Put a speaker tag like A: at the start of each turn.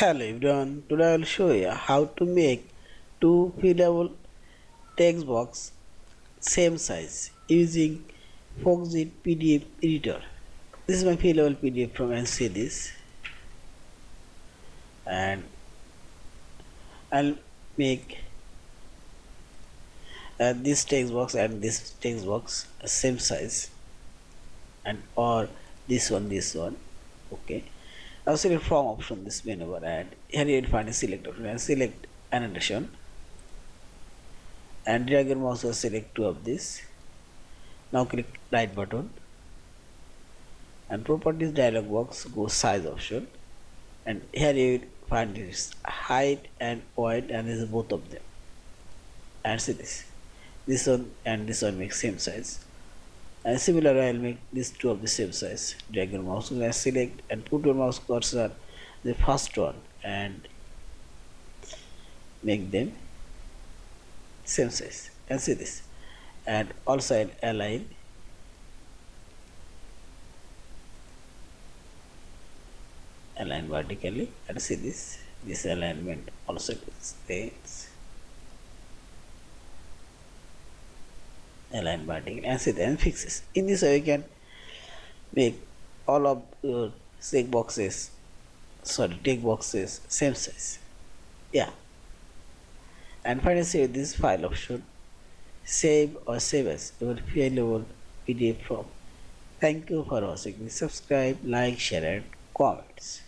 A: Hello everyone, today I will show you how to make two fillable text box same size using Foxit PDF Editor. This is my fillable PDF from and see this, and I'll make this text box and this text box same size, and or this one. Okay. Now select from option this menu bar, and here you will find a select option and select annotation, and drag your mouse to select two of this. Now click right button, and properties dialog box, go size option, and here you will find this height and width, and this is both of them, and see this one and this one make same size, and similarly I will make these two of the same size. Drag your mouse and select and put your mouse cursor the first one and make them same size, and see this, and also I'll align vertically, and see this alignment also stays align vertically, and see and fixes. In this way you can make all of your tick boxes same size. Yeah, and finally save this file option, save or save as your fillable PDF form. Thank you for watching. Subscribe, like, share and comments.